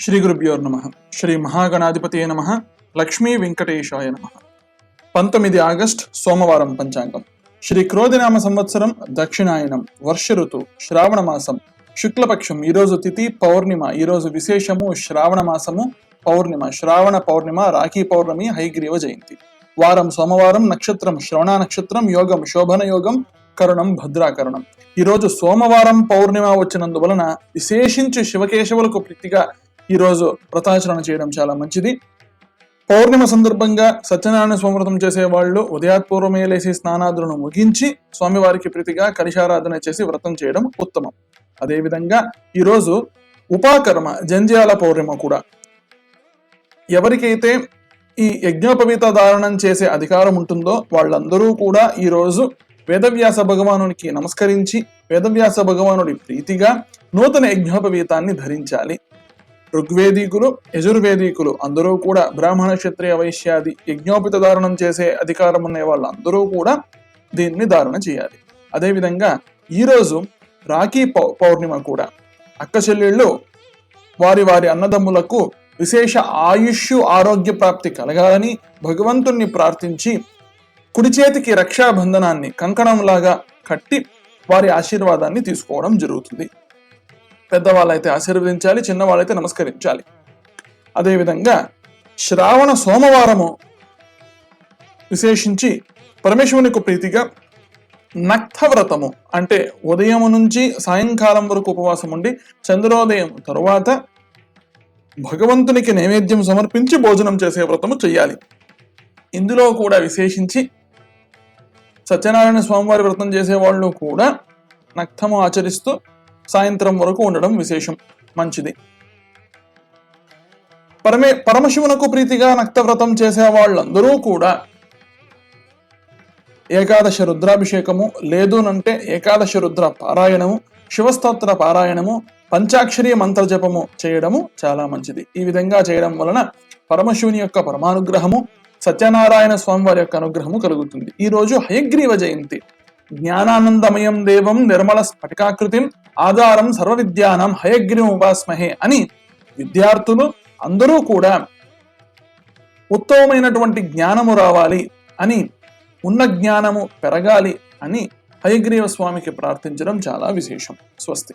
శ్రీ గురుభ్యో నమః. శ్రీ మహాగణాధిపతయే నమః. లక్ష్మీ వెంకటేశాయ నమః. 19 ఆగస్ట్ సోమవారం పంచాంగం. శ్రీ క్రోధినామ సంవత్సరం దక్షిణాయనం, వర్ష ఋతువు, శ్రావణ మాసం, శుక్లపక్షం. ఈరోజు తిథి పౌర్ణిమ. ఈరోజు విశేషము శ్రావణ మాసము పౌర్ణిమ, శ్రావణ పౌర్ణిమ, రాఖీ పౌర్ణమి, హయగ్రీవ జయంతి. వారం సోమవారం, నక్షత్రం శ్రవణ నక్షత్రం, యోగం శోభన యోగం, కరణం భద్రాకరణం. ఈరోజు సోమవారం పౌర్ణిమ వచ్చినందువలన విశేషించి శివకేశవులకు ప్రీతిగా ఈరోజు వ్రతాచరణ చేయడం చాలా మంచిది. పౌర్ణిమ సందర్భంగా సత్యనారాయణ స్వామి వ్రతం చేసే వాళ్ళు ఉదయాత్పూర్వమే లేసి స్నానాదులను ముగించి స్వామివారికి ప్రీతిగా కలశారాధన చేసి వ్రతం చేయడం ఉత్తమం. అదేవిధంగా ఈరోజు ఉపాకర్మ జంధ్యాల పౌర్ణిమ కూడా. ఎవరికైతే ఈ యజ్ఞోపవీత ధారణం చేసే అధికారం ఉంటుందో వాళ్ళందరూ కూడా ఈరోజు వేదవ్యాస భగవానునికి నమస్కరించి వేదవ్యాస భగవానుడి ప్రీతిగా నూతన యజ్ఞోపవీతాన్ని ధరించాలి. ఋగ్వేదీకులు, యజుర్వేదీకులు అందరూ కూడా బ్రాహ్మణ, క్షత్రియ, వైశ్యాది యజ్ఞోపిత ధారణం చేసే అధికారం ఉన్న వాళ్ళందరూ కూడా దీన్ని ధారణ చేయాలి. అదేవిధంగా ఈరోజు రాఖీ పౌర్ణిమ కూడా. అక్క చెల్లెళ్ళు వారి వారి అన్నదమ్ములకు విశేష ఆయుష్ ఆరోగ్య ప్రాప్తి కలగాలని భగవంతుణ్ణి ప్రార్థించి కుడి చేతికి రక్షాబంధనాన్ని కంకణంలాగా కట్టి వారి ఆశీర్వాదాన్ని తీసుకోవడం జరుగుతుంది. పెద్దవాళ్ళైతే ఆశీర్వదించాలి, చిన్నవాళ్ళైతే నమస్కరించాలి. అదేవిధంగా శ్రావణ సోమవారము విశేషించి పరమేశ్వరునికి ప్రీతిగా నక్తవ్రతము అంటే ఉదయం నుంచి సాయంకాలం వరకు ఉపవాసం ఉండి చంద్రోదయం తరువాత భగవంతునికి నైవేద్యం సమర్పించి భోజనం చేసే వ్రతము చెయ్యాలి. ఇందులో కూడా విశేషించి సత్యనారాయణ స్వామివారి వ్రతం చేసేవాళ్ళు కూడా నక్తము ఆచరిస్తూ సాయంత్రం వరకు ఉండడం విశేషం, మంచిది. పరమశివునకు ప్రీతిగా నక్తవ్రతం చేసే వాళ్ళందరూ కూడా ఏకాదశ రుద్రాభిషేకము లేదునంటే ఏకాదశ రుద్ర పారాయణము, శివస్తోత్ర పారాయణము, పంచాక్షరి మంత్ర జపము చేయడము చాలా మంచిది. ఈ విధంగా చేయడం వలన పరమశివుని యొక్క పరమానుగ్రహము, సత్యనారాయణ స్వామి వారి యొక్క అనుగ్రహము కలుగుతుంది. ఈ రోజు హయగ్రీవ జయంతి. జ్ఞానానందమయం దేవం నిర్మల స్ఫటికాకృతిం ఆధారం సర్వ విద్యానం హయగ్రీవం ఉపాస్మహే అని విద్యార్థులు అందరూ కూడా ఉత్తమమైనటువంటి జ్ఞానము రావాలి అని, ఉన్న జ్ఞానము పెరగాలి అని హయగ్రీవ స్వామికి ప్రార్థించడం చాలా విశేషం. స్వస్తి.